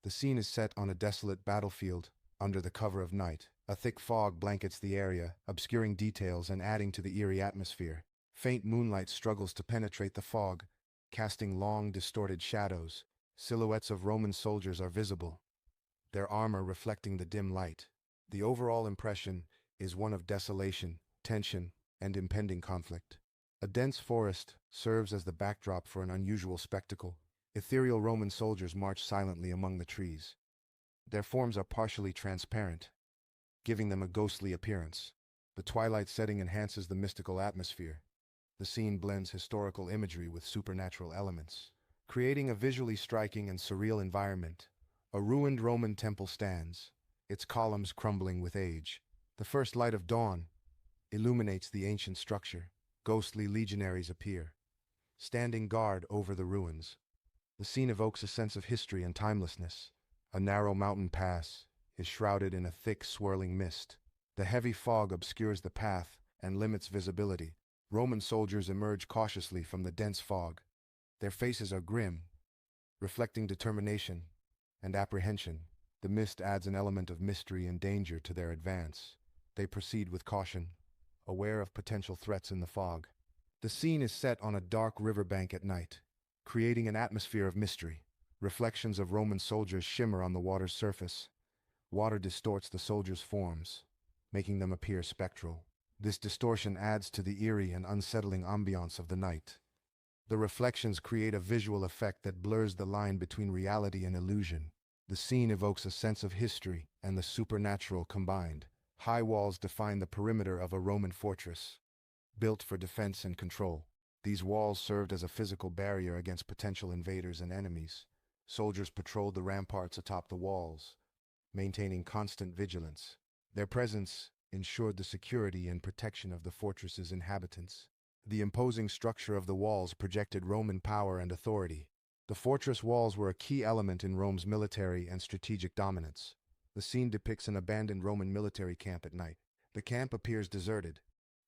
The scene is set on a desolate battlefield under the cover of night. A thick fog blankets the area, obscuring details and adding to the eerie atmosphere. Faint moonlight struggles to penetrate the fog, casting long, distorted shadows. Silhouettes of Roman soldiers are visible, their armor reflecting the dim light. The overall impression is one of desolation, tension, and impending conflict. A dense forest serves as the backdrop for an unusual spectacle. Ethereal Roman soldiers march silently among the trees. Their forms are partially transparent, giving them a ghostly appearance. The twilight setting enhances the mystical atmosphere. The scene blends historical imagery with supernatural elements, creating a visually striking and surreal environment. A ruined Roman temple stands, its columns crumbling with age. The first light of dawn illuminates the ancient structure. Ghostly legionaries appear, standing guard over the ruins. The scene evokes a sense of history and timelessness. A narrow mountain pass is shrouded in a thick, swirling mist. The heavy fog obscures the path and limits visibility. Roman soldiers emerge cautiously from the dense fog. Their faces are grim, reflecting determination and apprehension. The mist adds an element of mystery and danger to their advance. They proceed with caution, aware of potential threats in the fog. The scene is set on a dark riverbank at night, creating an atmosphere of mystery. Reflections of Roman soldiers shimmer on the water's surface. Water distorts the soldiers' forms, making them appear spectral. This distortion adds to the eerie and unsettling ambiance of the night. The reflections create a visual effect that blurs the line between reality and illusion. The scene evokes a sense of history and the supernatural combined. High walls define the perimeter of a Roman fortress, built for defense and control. These walls served as a physical barrier against potential invaders and enemies. Soldiers patrolled the ramparts atop the walls, maintaining constant vigilance. Their presence ensured the security and protection of the fortress's inhabitants. The imposing structure of the walls projected Roman power and authority. The fortress walls were a key element in Rome's military and strategic dominance. The scene depicts an abandoned Roman military camp at night. The camp appears deserted,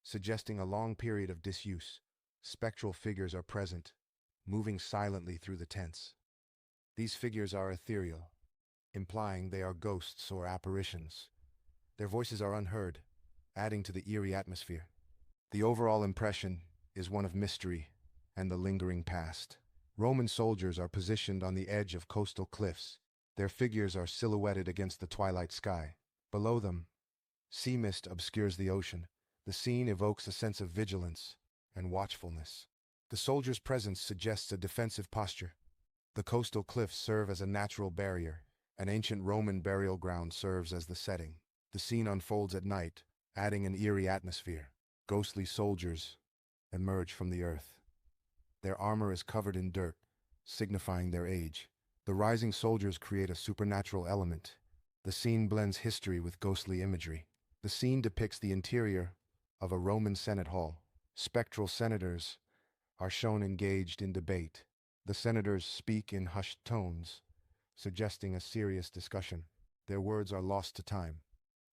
suggesting a long period of disuse. Spectral figures are present, moving silently through the tents. These figures are ethereal, implying they are ghosts or apparitions. Their voices are unheard, adding to the eerie atmosphere. The overall impression is one of mystery and the lingering past. Roman soldiers are positioned on the edge of coastal cliffs. Their figures are silhouetted against the twilight sky. Below them, sea mist obscures the ocean. The scene evokes a sense of vigilance and watchfulness. The soldiers' presence suggests a defensive posture. The coastal cliffs serve as a natural barrier. An ancient Roman burial ground serves as the setting. The scene unfolds at night, adding an eerie atmosphere. Ghostly soldiers emerge from the earth. Their armor is covered in dirt, signifying their age. The rising soldiers create a supernatural element. The scene blends history with ghostly imagery. The scene depicts the interior of a Roman Senate hall. Spectral senators are shown engaged in debate. The senators speak in hushed tones, suggesting a serious discussion. Their words are lost to time,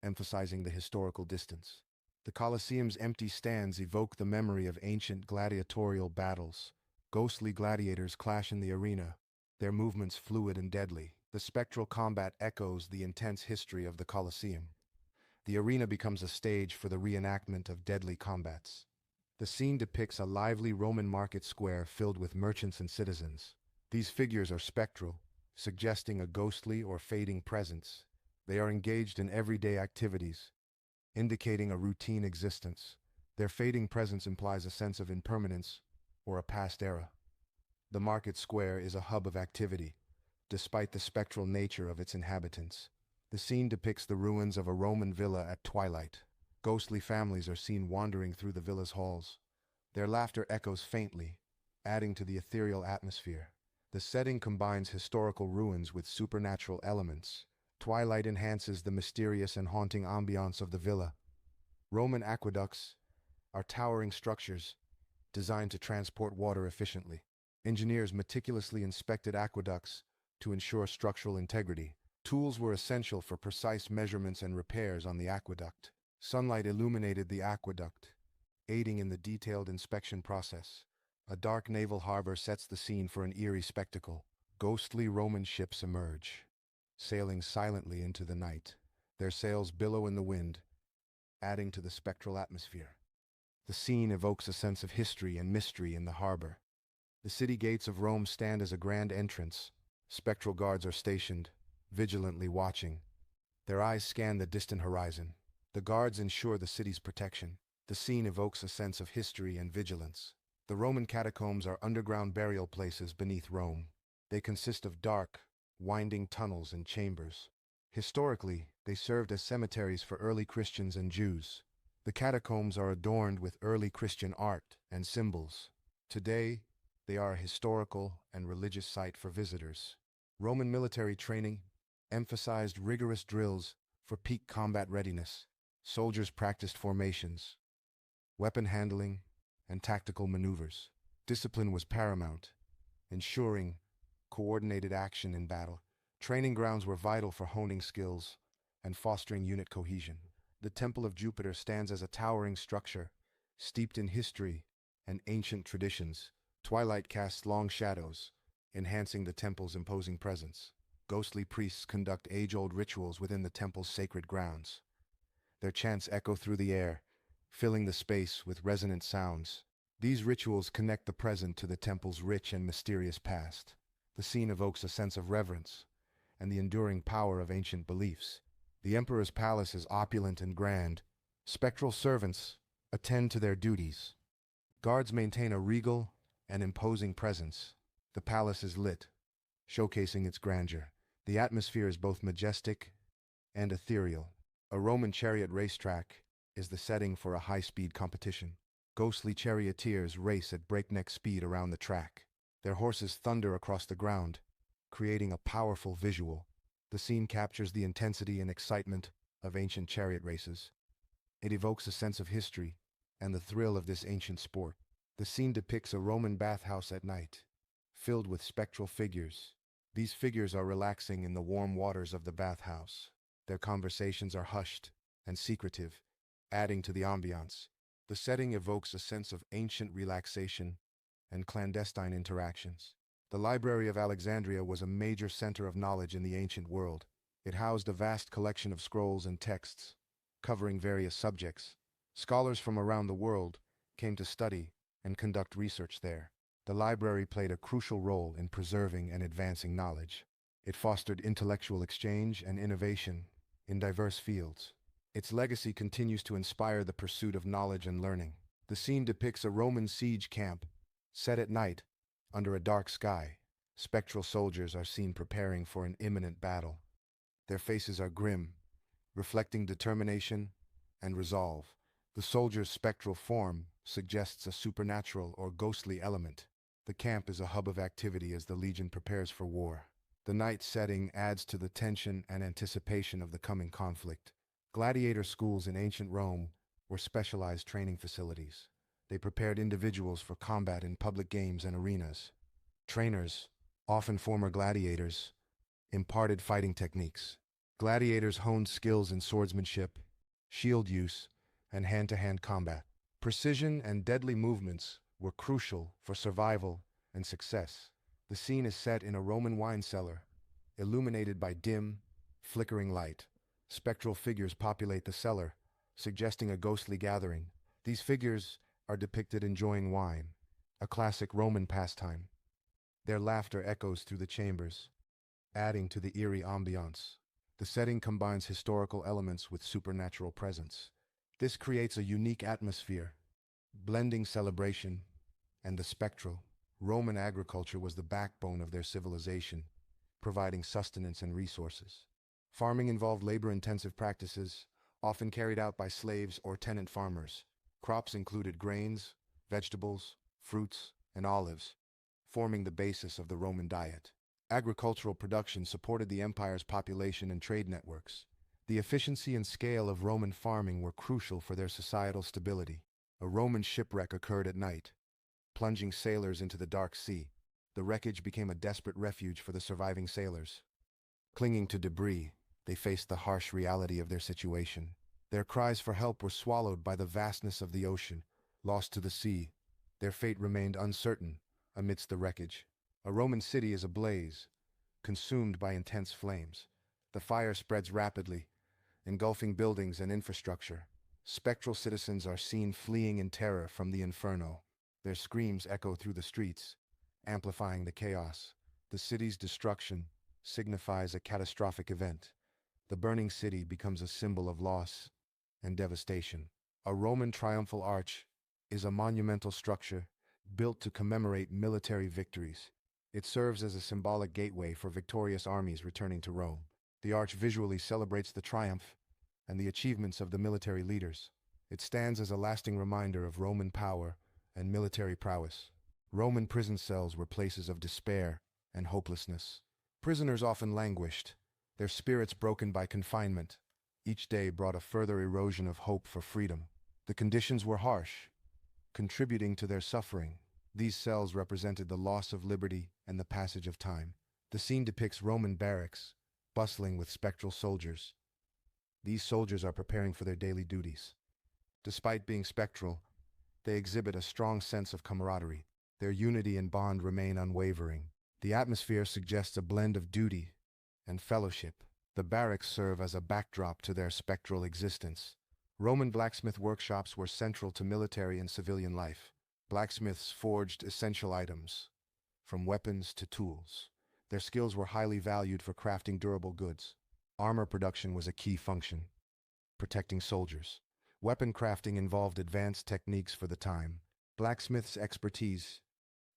emphasizing the historical distance. The Colosseum's empty stands evoke the memory of ancient gladiatorial battles. Ghostly gladiators clash in the arena, their movements fluid and deadly. The spectral combat echoes the intense history of the Colosseum. The arena becomes a stage for the reenactment of deadly combats. The scene depicts a lively Roman market square filled with merchants and citizens. These figures are spectral, suggesting a ghostly or fading presence. They are engaged in everyday activities, indicating a routine existence. Their fading presence implies a sense of impermanence or a past era. The market square is a hub of activity, despite the spectral nature of its inhabitants. The scene depicts the ruins of a Roman villa at twilight. Ghostly families are seen wandering through the villa's halls. Their laughter echoes faintly, adding to the ethereal atmosphere. The setting combines historical ruins with supernatural elements. Twilight enhances the mysterious and haunting ambiance of the villa. Roman aqueducts are towering structures designed to transport water efficiently. Engineers meticulously inspected aqueducts to ensure structural integrity. Tools were essential for precise measurements and repairs on the aqueduct. Sunlight illuminated the aqueduct, aiding in the detailed inspection process. A dark naval harbor sets the scene for an eerie spectacle. Ghostly Roman ships emerge, sailing silently into the night. Their sails billow in the wind, adding to the spectral atmosphere. The scene evokes a sense of history and mystery in the harbor. The city gates of Rome stand as a grand entrance. Spectral guards are stationed, vigilantly watching. Their eyes scan the distant horizon. The guards ensure the city's protection. The scene evokes a sense of history and vigilance. The Roman catacombs are underground burial places beneath Rome. They consist of dark, winding tunnels and chambers. Historically, they served as cemeteries for early Christians and Jews. The catacombs are adorned with early Christian art and symbols. Today, they are a historical and religious site for visitors. Roman military training emphasized rigorous drills for peak combat readiness. Soldiers practiced formations, weapon handling, and tactical maneuvers. Discipline was paramount, ensuring coordinated action in battle. Training grounds were vital for honing skills and fostering unit cohesion. The Temple of Jupiter stands as a towering structure, steeped in history and ancient traditions. Twilight casts long shadows, enhancing the temple's imposing presence. Ghostly priests conduct age-old rituals within the temple's sacred grounds. Their chants echo through the air, filling the space with resonant sounds. These rituals connect the present to the temple's rich and mysterious past. The scene evokes a sense of reverence and the enduring power of ancient beliefs. The emperor's palace is opulent and grand. Spectral servants attend to their duties. Guards maintain a regal and imposing presence. The palace is lit, showcasing its grandeur. The atmosphere is both majestic and ethereal. A Roman chariot racetrack is the setting for a high-speed competition. Ghostly charioteers race at breakneck speed around the track. Their horses thunder across the ground, creating a powerful visual. The scene captures the intensity and excitement of ancient chariot races. It evokes a sense of history and the thrill of this ancient sport. The scene depicts a Roman bathhouse at night, filled with spectral figures. These figures are relaxing in the warm waters of the bathhouse. Their conversations are hushed and secretive, adding to the ambiance. The setting evokes a sense of ancient relaxation and clandestine interactions. The Library of Alexandria was a major center of knowledge in the ancient world. It housed a vast collection of scrolls and texts, covering various subjects. Scholars from around the world came to study and conduct research there. The library played a crucial role in preserving and advancing knowledge. It fostered intellectual exchange and innovation in diverse fields. Its legacy continues to inspire the pursuit of knowledge and learning. The scene depicts a Roman siege camp set at night under a dark sky. Spectral soldiers are seen preparing for an imminent battle. Their faces are grim, reflecting determination and resolve. The soldier's spectral form suggests a supernatural or ghostly element. The camp is a hub of activity as the legion prepares for war. The night setting adds to the tension and anticipation of the coming conflict. Gladiator schools in ancient Rome were specialized training facilities. They prepared individuals for combat in public games and arenas. Trainers, often former gladiators, imparted fighting techniques. Gladiators honed skills in swordsmanship, shield use, and hand-to-hand combat. Precision and deadly movements were crucial for survival and success. The scene is set in a Roman wine cellar, illuminated by dim, flickering light. Spectral figures populate the cellar, suggesting a ghostly gathering. These figures are depicted enjoying wine, a classic Roman pastime. Their laughter echoes through the chambers, adding to the eerie ambiance. The setting combines historical elements with supernatural presence. This creates a unique atmosphere, blending celebration and the spectral. Roman agriculture was the backbone of their civilization, providing sustenance and resources. Farming involved labor-intensive practices, often carried out by slaves or tenant farmers. Crops included grains, vegetables, fruits, and olives, forming the basis of the Roman diet. Agricultural production supported the empire's population and trade networks. The efficiency and scale of Roman farming were crucial for their societal stability. A Roman shipwreck occurred at night, plunging sailors into the dark sea. The wreckage became a desperate refuge for the surviving sailors. Clinging to debris, they faced the harsh reality of their situation. Their cries for help were swallowed by the vastness of the ocean. Lost to the sea, their fate remained uncertain amidst the wreckage. A Roman city is ablaze, consumed by intense flames. The fire spreads rapidly, engulfing buildings and infrastructure. Spectral citizens are seen fleeing in terror from the inferno. Their screams echo through the streets, amplifying the chaos. The city's destruction signifies a catastrophic event. The burning city becomes a symbol of loss and devastation. A Roman triumphal arch is a monumental structure built to commemorate military victories. It serves as a symbolic gateway for victorious armies returning to Rome. The arch visually celebrates the triumph and the achievements of the military leaders. It stands as a lasting reminder of Roman power and military prowess. Roman prison cells were places of despair and hopelessness. Prisoners often languished, their spirits broken by confinement. Each day brought a further erosion of hope for freedom. The conditions were harsh, contributing to their suffering. These cells represented the loss of liberty and the passage of time. The scene depicts Roman barracks, bustling with spectral soldiers. These soldiers are preparing for their daily duties. Despite being spectral, they exhibit a strong sense of camaraderie. Their unity and bond remain unwavering. The atmosphere suggests a blend of duty and fellowship. The barracks serve as a backdrop to their spectral existence. Roman blacksmith workshops were central to military and civilian life. Blacksmiths forged essential items, from weapons to tools. Their skills were highly valued for crafting durable goods. Armor production was a key function, protecting soldiers. Weapon crafting involved advanced techniques for the time. Blacksmiths' expertise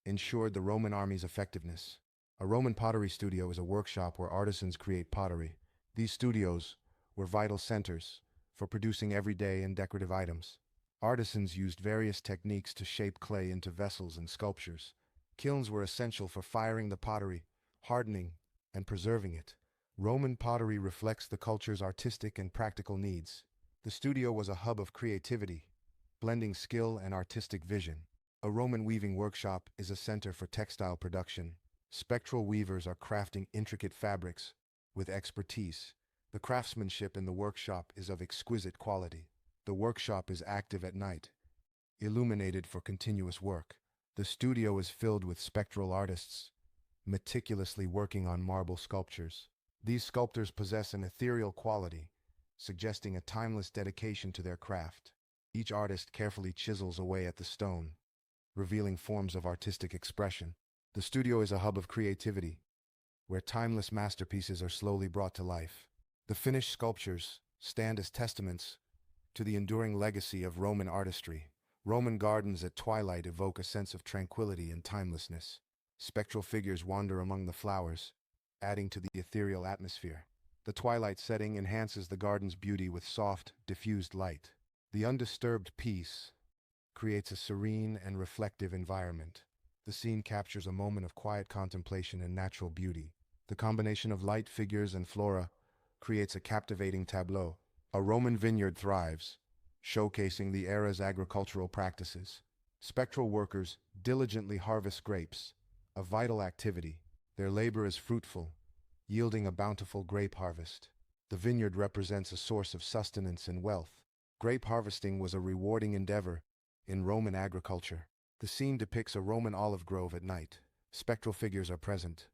ensured the Roman army's effectiveness. A Roman pottery studio is a workshop where artisans create pottery. These studios were vital centers for producing everyday and decorative items. Artisans used various techniques to shape clay into vessels and sculptures. Kilns were essential for firing the pottery, hardening, and preserving it. Roman pottery reflects the culture's artistic and practical needs. The studio was a hub of creativity, blending skill and artistic vision. A Roman weaving workshop is a center for textile production. Spectral weavers are crafting intricate fabrics with expertise. The craftsmanship in the workshop is of exquisite quality. The workshop is active at night, illuminated for continuous work. The studio is filled with spectral artists, meticulously working on marble sculptures. These sculptors possess an ethereal quality, suggesting a timeless dedication to their craft. Each artist carefully chisels away at the stone, revealing forms of artistic expression. The studio is a hub of creativity, where timeless masterpieces are slowly brought to life. The finished sculptures stand as testaments to the enduring legacy of Roman artistry. Roman gardens at twilight evoke a sense of tranquility and timelessness. Spectral figures wander among the flowers, adding to the ethereal atmosphere. The twilight setting enhances the garden's beauty with soft, diffused light. The undisturbed peace creates a serene and reflective environment. The scene captures a moment of quiet contemplation and natural beauty. The combination of light, figures, and flora creates a captivating tableau. A Roman vineyard thrives, showcasing the era's agricultural practices. Spectral workers diligently harvest grapes, a vital activity. Their labor is fruitful, yielding a bountiful grape harvest. The vineyard represents a source of sustenance and wealth. Grape harvesting was a rewarding endeavor in Roman agriculture. The scene depicts a Roman olive grove at night. Spectral figures are present,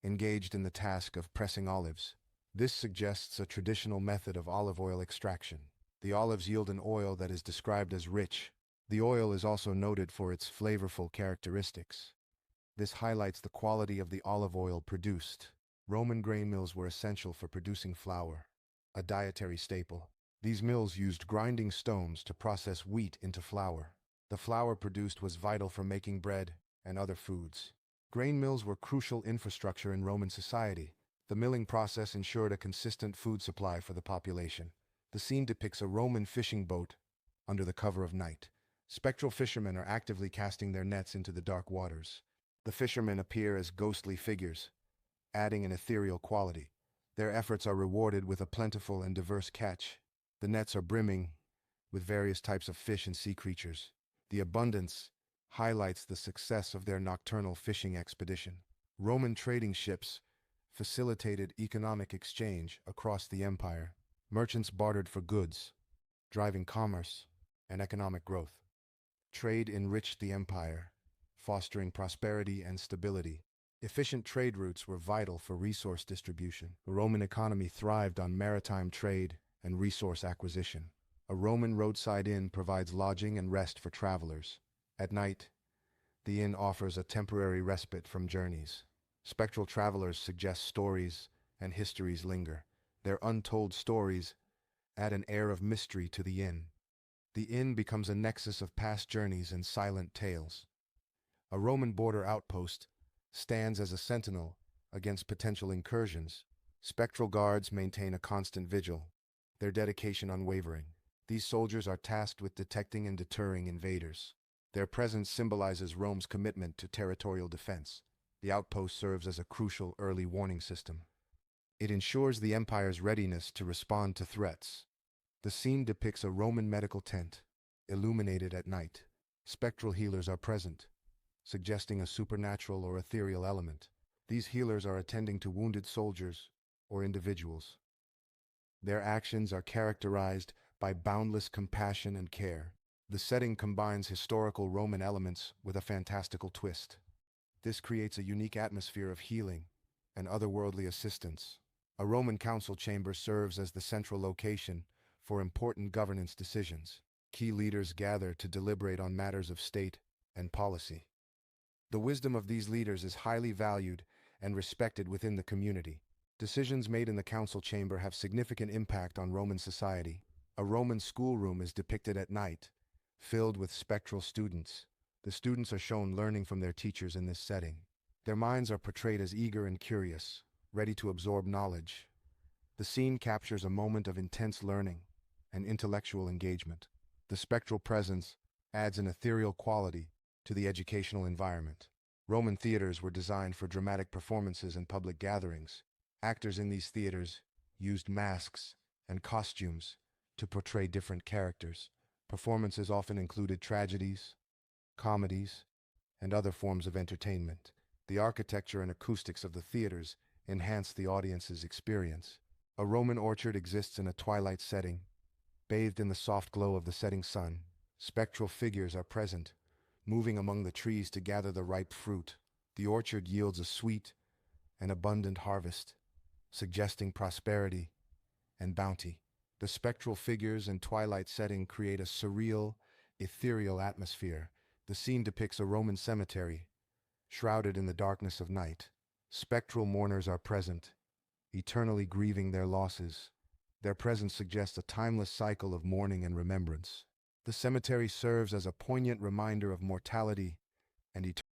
engaged in the task of pressing olives. This suggests a traditional method of olive oil extraction. The olives yield an oil that is described as rich. The oil is also noted for its flavorful characteristics. This highlights the quality of the olive oil produced. Roman grain mills were essential for producing flour, a dietary staple. These mills used grinding stones to process wheat into flour. The flour produced was vital for making bread and other foods. Grain mills were crucial infrastructure in Roman society. The milling process ensured a consistent food supply for the population. The scene depicts a Roman fishing boat under the cover of night. Spectral fishermen are actively casting their nets into the dark waters. The fishermen appear as ghostly figures, adding an ethereal quality. Their efforts are rewarded with a plentiful and diverse catch. The nets are brimming with various types of fish and sea creatures. The abundance highlights the success of their nocturnal fishing expedition. Roman trading ships facilitated economic exchange across the empire. Merchants bartered for goods, driving commerce and economic growth. Trade enriched the empire, fostering prosperity and stability. Efficient trade routes were vital for resource distribution. The Roman economy thrived on maritime trade and resource acquisition. A Roman roadside inn provides lodging and rest for travelers. At night, the inn offers a temporary respite from journeys. Spectral travelers suggest stories and histories linger. Their untold stories add an air of mystery to the inn. The inn becomes a nexus of past journeys and silent tales. A Roman border outpost stands as a sentinel against potential incursions. Spectral guards maintain a constant vigil, their dedication unwavering. These soldiers are tasked with detecting and deterring invaders. Their presence symbolizes Rome's commitment to territorial defense. The outpost serves as a crucial early warning system. It ensures the empire's readiness to respond to threats. The scene depicts a Roman medical tent, illuminated at night. Spectral healers are present, suggesting a supernatural or ethereal element. These healers are attending to wounded soldiers or individuals. Their actions are characterized by boundless compassion and care. The setting combines historical Roman elements with a fantastical twist. This creates a unique atmosphere of healing and otherworldly assistance. A Roman council chamber serves as the central location for important governance decisions. Key leaders gather to deliberate on matters of state and policy. The wisdom of these leaders is highly valued and respected within the community. Decisions made in the council chamber have significant impact on Roman society. A Roman schoolroom is depicted at night, filled with spectral students. The students are shown learning from their teachers in this setting. Their minds are portrayed as eager and curious, ready to absorb knowledge. The scene captures a moment of intense learning and intellectual engagement. The spectral presence adds an ethereal quality to the educational environment. Roman theaters were designed for dramatic performances and public gatherings. Actors in these theaters used masks and costumes to portray different characters. Performances often included tragedies, comedies, and other forms of entertainment. The architecture and acoustics of the theaters enhanced the audience's experience. A Roman orchard exists in a twilight setting, bathed in the soft glow of the setting sun. Spectral figures are present, moving among the trees to gather the ripe fruit. The orchard yields a sweet and abundant harvest, suggesting prosperity and bounty. The spectral figures and twilight setting create a surreal, ethereal atmosphere. The scene depicts a Roman cemetery, shrouded in the darkness of night. Spectral mourners are present, eternally grieving their losses. Their presence suggests a timeless cycle of mourning and remembrance. The cemetery serves as a poignant reminder of mortality and eternity.